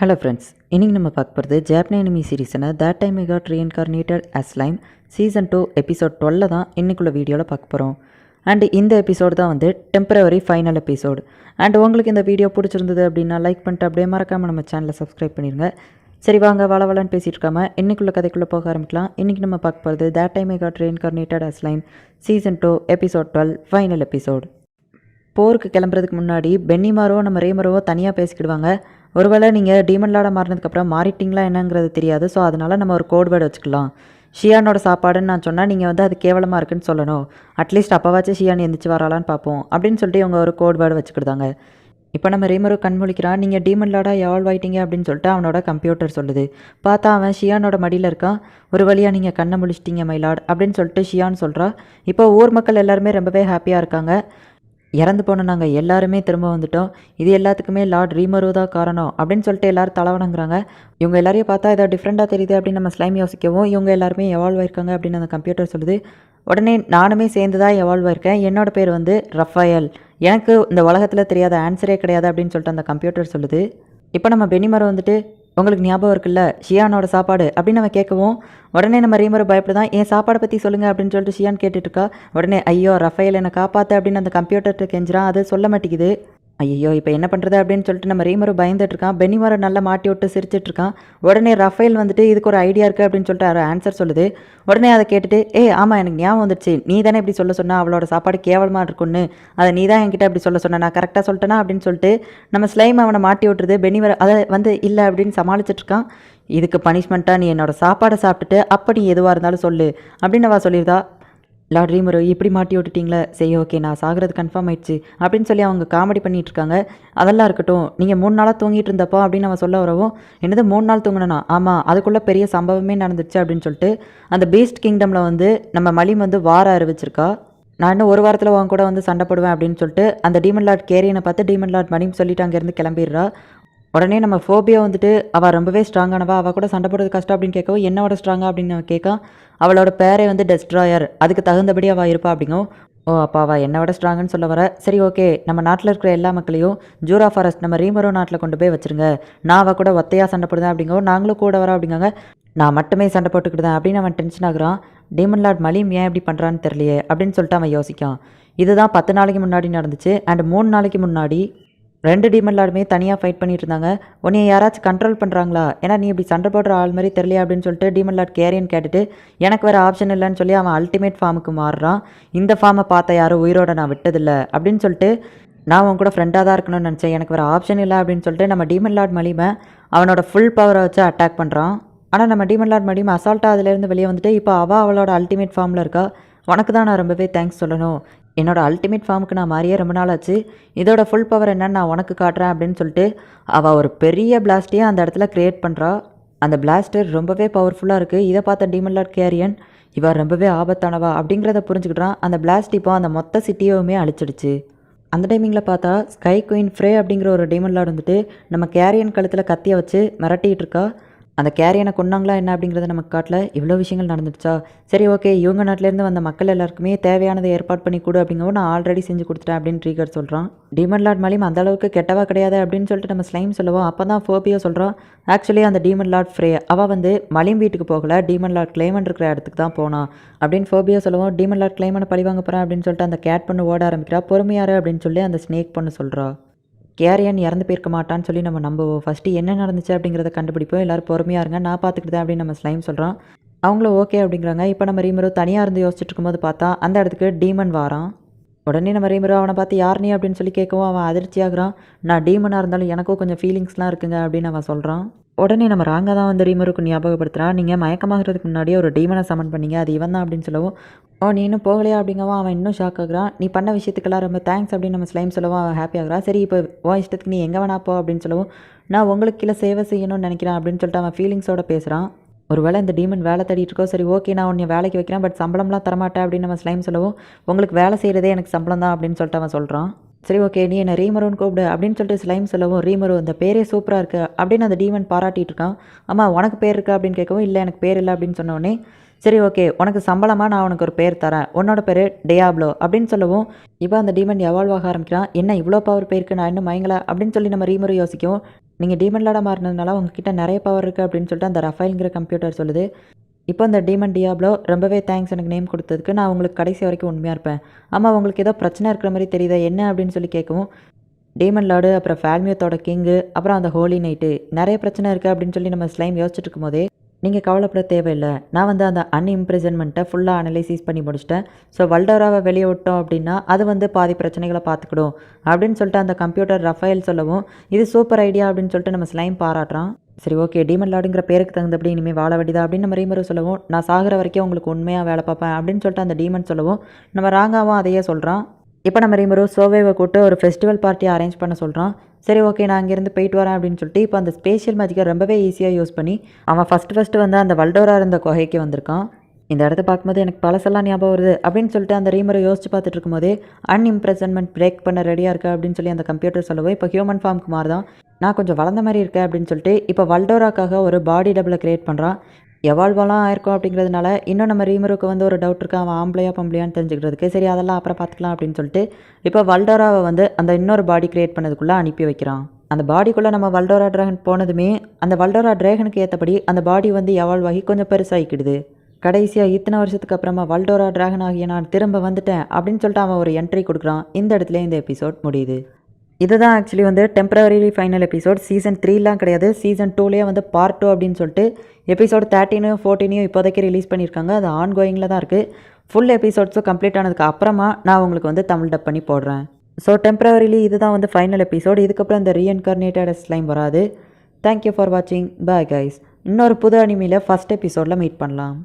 Hello friends, இன்றைக்கி நம்ம பார்க்க போகிறது ஜாப்பனீஸ் அனிமி சீரீஸான that time I got reincarnated as slime season 2 episode 12 தான் இன்றைக்குள்ள வீடியோவில் பார்க்க போகிறோம். அண்ட் இந்த எபிசோடு தான் வந்து டெம்பரவரி ஃபைனல் எபிசோடு. அண்ட் உங்களுக்கு இந்த வீடியோ பிடிச்சிருந்தது அப்படின்னா லைக் பண்ணிட்டு அப்படியே மறக்காமல் நம்ம சேனலை சப்ஸ்கிரைப் பண்ணிடுங்க. சரி வாங்க வளவலன்னு பேசிகிட்டு இருக்காமல் இன்றைக்குள்ள கதைக்குள்ளே போக ஆரம்பிக்கலாம். இன்றைக்கி நம்ம பார்க்க போகிறது that time I got reincarnated as slime season 2 episode 12 final episode. போருக்கு கிளம்புறதுக்கு முன்னாடி பென்னிமாரோ நம்ம ரேமரோவோ தனியாக பேசிக்கிடுவாங்க. ஒருவேளை நீங்கள் டீமன் லார்டாக மாறினதுக்கப்புறம் மாறிட்டிங்களா என்னங்கிறது தெரியாது. ஸோ அதனால் நம்ம ஒரு கோட் வேர்டு வச்சுக்கலாம். ஷியானோட சாப்பாடுன்னு நான் சொன்னால் நீங்கள் வந்து அது கேவலமாக இருக்குன்னு சொல்லணும். அட்லீஸ்ட் அப்போவாச்சும் ஷியான் எந்திரிச்சு வராலான்னு பார்ப்போம் அப்படின்னு சொல்லிட்டு இவங்க ஒரு கோட் வேர்டு வச்சுக்கிட்டாங்க. இப்போ நம்ம ரேமரோ கண்மொழிக்கிறான். நீங்கள் டீமன் லார்டாக எவால்வ் ஆயிட்டீங்க அப்படின்னு சொல்லிட்டு அவனோட கம்ப்யூட்டர் சொல்லுது. பார்த்தா அவன் ஷியானோட மடியில் இருக்கான். ஒரு வழியாக நீங்கள் கண்ணை முழிச்சிட்டிங்க மைலாட் அப்படின்னு சொல்லிட்டு ஷியான் சொல்கிறா. இப்போ ஊர் மக்கள் எல்லாருமே ரொம்பவே ஹாப்பியாக இருக்காங்க. இறந்து போன நாங்கள் எல்லாருமே திரும்ப வந்துட்டோம். இது எல்லாத்துக்குமே லார்ட் ரீமரோ தான் காரணம் அப்படின்னு சொல்லிட்டு எல்லோரும் தலைவணங்குறாங்க. இவங்க எல்லாரையும் பார்த்தா ஏதோ டிஃப்ரெண்ட்டாக தெரியுது அப்படின்னு நம்ம ஸ்லைம் யோசிக்கவும் இவங்க எல்லாருமே எவால்வ் ஆயிருக்காங்க அப்படின்னு அந்த கம்ப்யூட்டர் சொல்லுது. உடனே நானுமே சேர்ந்து தான் எவால்வ் ஆயிருக்கேன். என்னோட பேர் வந்து ரஃபாயல். எனக்கு இந்த உலகத்தில் தெரியாத ஆன்சரே கிடையாது அப்படின்னு சொல்லிட்டு அந்த கம்ப்யூட்டர் சொல்லுது. இப்போ நம்ம பெனிமரோ வந்துட்டு உங்களுக்கு ஞாபகம் இருக்குல்ல ஷியானோட சாப்பாடு அப்படின்னு நம்ம கேட்கவும் உடனே நம்ம ரீமரோ பயப்படுதான். என் சாப்பாடை பற்றி சொல்லுங்கள் அப்படின்னு சொல்லிட்டு ஷியான் கேட்டுட்ருக்கா. உடனே ஐயோ ரஃபேல் என்னை காப்பாற்று அப்படின்னு அந்த கம்ப்யூட்டர்கிட்ட கெஞ்சிரான். அது சொல்ல மாட்டேங்குது. ஐயோ இப்போ என்ன பண்ணுறது அப்படின்னு சொல்லிட்டு நம்ம ரீமரோ பயந்துட்டுருக்கான். பெனிமரோ நல்லா மாட்டி விட்டு சிரிச்சிட்ருக்கான். உடனே ரஃபேல் வந்துட்டு இதுக்கு ஒரு ஐடியா இருக்குது அப்படின்னு சொல்லிட்டு ஆன்சர் சொல்லுது. உடனே அதை கேட்டுட்டு ஆமாம் எனக்கு ஞாபகம் வந்துடுச்சு, நீ தானே இப்படி சொல்ல சொன்னா அவளோட சாப்பாடு கேவலமாக இருக்குன்னு, அதை நீ தான் என்கிட்ட இப்படி சொல்ல சொன்ன, நான் கரெக்டாக சொல்லிட்டேனா அப்படின்னு சொல்லிட்டு நம்ம ஸ்லைம் அவனை மாட்டி விட்டுருது. பெனிமரோ அதை வந்து இல்லை அப்படின்னு சமாளிச்சிட்ருக்கான். இதுக்கு பனிஷ்மெண்ட்டாக நீ என்னோட சாப்பாடை சாப்பிட்டுட்டு அப்படி எதுவாக இருந்தாலும் சொல்லு அப்படின்னு அவள் சொல்லியிருந்தா. லார்ட் ரீமரோ இப்படி மாட்டி விட்டுட்டிங்களே, சரி ஓகே நான் சாகிறது கன்ஃபார்ம் ஆயிடுச்சு அப்படின்னு சொல்லி அவங்க காமெடி பண்ணிகிட்டு இருக்காங்க. அதெல்லாம் இருக்கட்டும், நீங்கள் 3 நாளாக தூங்கிட்டு இருந்தப்போ அப்படின்னு அவன் சொல்ல வரவும் என்னது 3 நாள் தூங்கினா, ஆமாம் அதுக்குள்ளே பெரிய சம்பவமே நடந்துச்சு அப்படின்னு சொல்லிட்டு அந்த பீஸ்ட் கிங்டமில் வந்து நம்ம மலிம் வந்து வார அறிவிச்சிருக்கா. நான் இன்னும் ஒரு வாரத்தில் அவங்க கூட வந்து சண்டை போடுவேன் அப்படின்னு சொல்லிட்டு அந்த டீமன் லார்ட் கேரியனை பார்த்து டீமன் லார்ட் மலிம் சொல்லிட்டு அங்கேருந்து கிளம்பிடுறா. உடனே நம்ம ஃபோபியா வந்துட்டு அவள் ரொம்பவே ஸ்ட்ராங்கானவா, அவள் கூட சண்டை போடுறது கஷ்டம் அப்படின்னு கேட்கவும் என்னோட ஸ்ட்ராங்கா அப்படின்னு அவன் கேட்கான். அவளோட பேரே வந்து டெஸ்ட்ராயர், அதுக்கு தகுந்தபடி அவள் இருப்பா அப்படிங்கும். ஓ அப்போ அவள் என்னோட ஸ்ட்ராங்குன்னு சொல்ல வர. சரி ஓகே நம்ம நாட்டில் இருக்கிற எல்லா மக்களையும் ஜூரா ஃபாரஸ்ட் நம்ம ரீமரோ நாட்டில் கொண்டு போய் வச்சுருங்க, நான் அவள் கூட ஒத்தையாக சண்டை போடுதேன் அப்படிங்கவும் நாங்களும் கூட வரோம் அப்படிங்காங்க. நான் மட்டுமே சண்டை போட்டுக்கிட்டுதேன் அப்படின்னு அவன் டென்ஷன் ஆகுறான். டீமன் லார்ட் மலிம் ஏன் இப்படி பண்ணுறான்னு தெரியலையே அப்படின்னு சொல்லிட்டு அவன் யோசிக்கான். இதுதான் 10 நாளைக்கு முன்னாடி நடந்துச்சு. அண்ட் 3 நாளைக்கு முன்னாடி 2 டீமன் லார்டுமே தனியாக ஃபைட் பண்ணிட்டு இருந்தாங்க. உன்னை யாராச்சும் கண்ட்ரோல் பண்ணுறாங்களா, ஏன்னா நீ இப்படி சண்டை போடுற ஆள் மாதிரி தெரியலையா அப்படின்னு சொல்லிட்டு டீமன் லார்ட் கேரியன் கேட்டுட்டு எனக்கு வேறு ஆப்ஷன் இல்லைன்னு சொல்லி அவன் அல்டிமேட் ஃபார்முக்கு மாறுறான். இந்த ஃபார்மை பார்த்த யாரும் உயிரோட நான் விட்டதில்லை அப்படின்னு சொல்லிட்டு நான் உன் கூட ஃப்ரெண்டாக தான் இருக்கணும்னு நினச்சேன், எனக்கு வேறு ஆப்ஷன் இல்லை அப்படின்னு சொல்லிட்டு நம்ம டீமன் லார்ட் மலிமை அவனோட ஃபுல் பவரை வச்சு அட்டாக் பண்ணுறான். ஆனால் நம்ம டீமன் லார்ட் மலிமை அசால்ட்டாக அதிலேருந்து வெளியே வந்துட்டு இப்போ அவளோட அல்டிமேட் ஃபார்மில் இருக்கா. உனக்கு தான் நான் ரொம்பவே தேங்க்ஸ் சொல்லணும், என்னோட அல்டிமேட் ஃபார்முக்கு நான் மாறியே ரொம்ப நாள் ஆச்சு, இதோட ஃபுல் பவர் என்னன்னு நான் உனக்கு காட்டுறேன் அப்படின்னு சொல்லிட்டு அவள் ஒரு பெரிய பிளாஸ்டையே அந்த இடத்துல க்ரியேட் பண்ணுறா. அந்த பிளாஸ்டர் ரொம்பவே பவர்ஃபுல்லாக இருக்குது. இதை பார்த்த டீமன் லார்ட் கேரியன் இவள் ரொம்பவே ஆபத்தானவா அப்படிங்கிறத புரிஞ்சுக்கிட்டான். அந்த பிளாஸ்ட் இப்போ அந்த மொத்த சிட்டியுமே அழிச்சிடுச்சு. அந்த டைமிங்கில் பார்த்தா ஸ்கை குயின் ஃப்ரே அப்படிங்கிற ஒரு டீமன் லார்ட் வந்துட்டு நம்ம கேரியன் கழுத்தில் கத்தியை வச்சு மிரட்டிகிட்டு இருக்கா. அந்த கேரியனை கொண்டாங்களா என்ன அப்படிங்கிறத நமக்கு காட்டல. இவ்வளோ விஷயங்கள் நடந்துடுச்சா, சரி ஓகே இவங்க நாட்டிலேருந்து வந்த மக்கள் எல்லாருக்குமே தேவையானதை ஏற்பாடு பண்ணி கொடு அப்படிங்கவும் நான் ஆல்ரெடி செஞ்சு கொடுத்துட்டேன் அப்படின்னு ட்ரீகர் சொல்கிறான். டீமன் லார்ட் மலிம் அந்த அளவுக்கு கெட்டவா கிடையாது அப்படின்னு சொல்லிட்டு நம்ம ஸ்லைம் சொல்லுவோம். அப்போ தான் ஃபோபியோ சொல்கிறான். ஆக்சுவலி அந்த டீமன் லார்ட் ஃப்ரே அவள் வந்து மலிம் வீட்டுக்கு போகல, டீமன் லார்ட் கிளைமன் இருக்கிற இடத்துக்கு தான் போனான் அப்படின்னு ஃபோபியோ சொல்லுவோம். டீமன் லார்ட் கிளைமனை பழி வாங்க போகிறேன் அப்படின்னு சொல்லிட்டு அந்த கேட் பொண்ணு ஓட ஆரம்பிக்கிறா. பொறுமையாரு அப்படின்னு சொல்லி அந்த ஸ்னேக் பொண்ணு சொல்கிறா. கேரியன் இறந்து போயிருக்க மாட்டான்னு சொல்லி நம்ம நம்புவோம். ஃபஸ்ட்டு என்ன நடந்துச்சு அப்படிங்கிறத கண்டுபிடிப்போம். எல்லோரும் பொறுமையாக இருங்க, நான் பார்த்துக்கிட்டேன் அப்படின்னு நம்ம ஸ்லைம் சொல்கிறான். அவங்களும் ஓகே அப்படிங்கிறாங்க. இப்போ நம்ம ரீமரோ தனியாக இருந்து யோசிச்சுட்டு இருக்கும்போது பார்த்தா அந்த இடத்துக்கு டீமன் வாரான். உடனே நம்ம ரீமரோ அவனை பார்த்து யார் நீ அப்படின்னு சொல்லி கேட்கவும் அவன் அதிர்ச்சியாகிறான். நான் டீமனாக இருந்தாலும் எனக்கும் கொஞ்சம் ஃபீலிங்ஸ்லாம் இருக்குங்க அப்படின்னு அவன் சொல்கிறான். உடனே நம்ம ராங்கா தான் வந்து ரீமருக்கு ஞாபகப்படுத்துகிறான். நீங்கள் மயக்கமாகிறதுக்கு முன்னாடியே ஒரு டீமனை சமன் பண்ணீங்க, அது இவன் தான் அப்படின்னு சொல்லவும் நீ இன்னும் போகலையா அப்படிங்கவும் அவன் இன்னும் ஷாக் ஆகுறான். நீ பண்ண விஷயத்துக்கெல்லாம் ரொம்ப தேங்க்ஸ் அப்படின்னு நம்ம ஸ்லைம் சொல்லவும் அவன் ஹாப்பி ஆகுறான். சரி இப்போ உன் இஷ்டத்துக்கு நீ எங்கே வேணா போ அப்படின்னு சொல்லவும் நான் உங்களுக்கு கீழே சேவை செய்யணும்னு நினைக்கிறேன் அப்படின்னு சொல்லிட்டு அவன் ஃபீலிங்ஸோட பேசுகிறான். ஒரு வேளை இந்த டீமன் வேலை தேடிட்டு இருக்கோ, சரி ஓகே நான் உன்னை வேலைக்கு வைக்கிறேன், பட் சம்பளம்லாம் தரமாட்டேன் அப்படின்னு நம்ம ஸ்லைம் சொல்லவும் உங்களுக்கு வேலை செய்கிறதே எனக்கு சம்பளம் தான் அப்படின்னு சொல்லிட்டு அவன் சொல்கிறான். சரி ஓகே நீ என்ன ரீமரோன்னு கூப்பிடு அப்படின்னு சொல்லிட்டு ஸ்லைம் சொல்லவும் ரீமரோ இந்த பேரே சூப்பராக இருக்குது அப்படின்னு அந்த டீமன் பாராட்டிகிட்டு இருக்கான். ஆமாம் உனக்கு பேர் இருக்கா அப்படின்னு கேட்கவும் இல்லை எனக்கு பேர் இல்லை அப்படின்னு சொன்னோடனே சரி ஓகே, உனக்கு சம்பளமாக நான் உனக்கு ஒரு பேர் தரேன், உன்னோட பேர் டியாப்லோ அப்படின்னு சொல்லவும் இப்போ அந்த டீமன் எவால்வ் ஆக ஆரம்பிக்கிறான். என்ன இவ்வளோ பவர் போயிருக்கு, நான் இன்னும் மயங்கலை அப்படின்னு சொல்லி நம்ம ரீமரு யோசிக்கவும், நீங்கள் டீமன் லாடாக மாறினதுனால உங்ககிட்ட நிறைய பவர் இருக்குது அப்படின்னு சொல்லிட்டு அந்த ரஃபேல்ங்கிற கம்ப்யூட்டர் சொல்லுது. இப்போ அந்த டீமன் டியாப்லோ ரொம்பவே தேங்க்ஸ் எனக்கு நேம் கொடுத்ததுக்கு, நான் உங்களுக்கு கடைசி வரைக்கும் உண்மையாக இருப்பேன். ஆமாம், உங்களுக்கு ஏதோ பிரச்சனை இருக்கிற மாதிரி தெரியுதா என்ன அப்படின்னு சொல்லி கேட்கவும், டீமன் லார்டு அப்புறம் ஃபேல்மியத்தோட கிங்கு அப்புறம் அந்த ஹோலி நைட்டு நிறைய பிரச்சனை இருக்குது அப்படின்னு சொல்லி நம்ம ஸ்லைம் யோசிச்சுட்டு இருக்கும்போதே, நீங்கள் கவலைப்பட தேவையில்லை, நான் வந்து அந்த அன்இம்ப்ரிசன்மெண்ட்டை ஃபுல்லாக அனலைசிஸ் பண்ணி முடிச்சிட்டேன். ஸோ வல்டோராவை வெளியே விட்டோம் அப்படின்னா அது வந்து பாதி பிரச்சனைகளை பார்த்துக்கிடும் அப்படின்னு சொல்லிட்டு அந்த கம்ப்யூட்டர் ரஃபேல் சொல்லவும், இது சூப்பர் ஐடியா அப்படின்னு சொல்லிட்டு நம்ம ஸ்லைம் பாராட்டுறான். சரி ஓகே, டீமன் லார்டுங்கிற பேருக்கு தகுந்தபடி இனிமேல் வாழ வேண்டியதா அப்படின்னு நம்ம ரீமரு சொல்லவும், நான் சாகிற வரைக்கும் உங்களுக்கு உண்மையாக வேலை பார்ப்பேன் அப்படின்னு சொல்லிட்டு அந்த டீமன் சொல்லவும், நம்ம ராங்காவும் அதையே சொல்கிறான். இப்போ நம்ம ரீமரு சோவேவை கூட்டு ஒரு ஃபெஸ்டிவல் பார்ட்டியை அரேஞ்ச் பண்ண சொல்கிறான். சரி ஓகே, நான் அங்கேருந்து போயிட்டு வரேன் அப்படின்னு சொல்லிட்டு இப்போ அந்த ஸ்பேஷியல் மேஜிக்கை ரொம்பவே ஈஸியாக யூஸ் பண்ணி அவன் ஃபஸ்ட்டு வந்து அந்த வல்டோரா இருந்த குகைக்கு வந்திருக்கான். இந்த இடத்த பார்க்கும்போது எனக்கு பழசெல்லாம் ஞாபகம் வருது அப்படின்னு சொல்லிட்டு அந்த ரீமரை யோசிச்சு பார்த்துட்டு இருக்கும்போதே, அன்இம்ப்ரெசன்மெண்ட் பிரேக் பண்ண ரெடியாக இருக்கா அப்படின்னு சொல்லி அந்த கம்ப்யூட்டர் சொல்லவும், இப்போ ஹியூமன் ஃபார்முக்கு மாறுதான். நான் கொஞ்சம் வளர்ந்த மாதிரி இருக்கேன் அப்படின்னு சொல்லிட்டு இப்போ வல்டோராக்காக ஒரு பாடி டபுளை கிரியேட் பண்ணுறான். எவால்வெல்லாம் ஆயிருக்கும் அப்படிங்கிறதுனால இன்னும் நம்ம ரீமருக்கு வந்து ஒரு டவுட் இருக்குது, அவன் ஆம்பளையா பொம்பளையான்னு தெரிஞ்சுக்கிறதுக்கு. சரி அதெல்லாம் அப்புறம் பார்த்துக்கலாம் அப்படின்னு சொல்லிட்டு இப்போ வல்டோராவை வந்து அந்த இன்னொரு பாடி கிரியேட் பண்ணதுக்குள்ளே அனுப்பி வைக்கிறான். அந்த பாடிக்குள்ளே நம்ம வல்டோரா டிராகன் போனதுமே அந்த வல்டோரா டிராகனுக்கு ஏற்றபடி அந்த பாடி வந்து எவால்வ் ஆகி கொஞ்சம் பெருசாகிக்கிடுது. கடைசியாக இத்தனை வருஷத்துக்கு அப்புறமா வல்டோரா டிராகன் ஆகிய நான் திரும்ப வந்துட்டேன் அப்படின்னு சொல்லிட்டு அவன் ஒரு என்ட்ரி கொடுக்குறான். இந்த இடத்துல இந்த எபிசோட் முடியுது. இதுதான் ஆக்சுவலி வந்து டெம்பரவரி ஃபைனல் எபிசோட். சீசன் 3லாம் கிடையாது, சீசன் 2லேயே வந்து பார்ட் 2 அப்படின்னு சொல்லிட்டு எபிசோட் 13 14 இப்போதைக்கு ரிலீஸ் பண்ணியிருக்காங்க. அது ஆன்கோயிங்கில் தான் இருக்குது. ஃபுல் எபிசோட்ஸும் கம்ப்ளீட் ஆனதுக்கு அப்புறமா நான் உங்களுக்கு வந்து தமிழ் டப் பண்ணி போடுறேன். ஸோ டெம்பரவரிலி இதுதான் வந்து ஃபைனல் எபிசோட். இதுக்கப்புறம் இந்த ரீஇன்கார்னேட்டட் ஸ்லைம் வராது. தேங்க்யூ ஃபார் வாட்சிங். Bye guys. இன்னொரு புது அனிமையில் ஃபஸ்ட் எபிசோடில் மீட் பண்ணலாம்.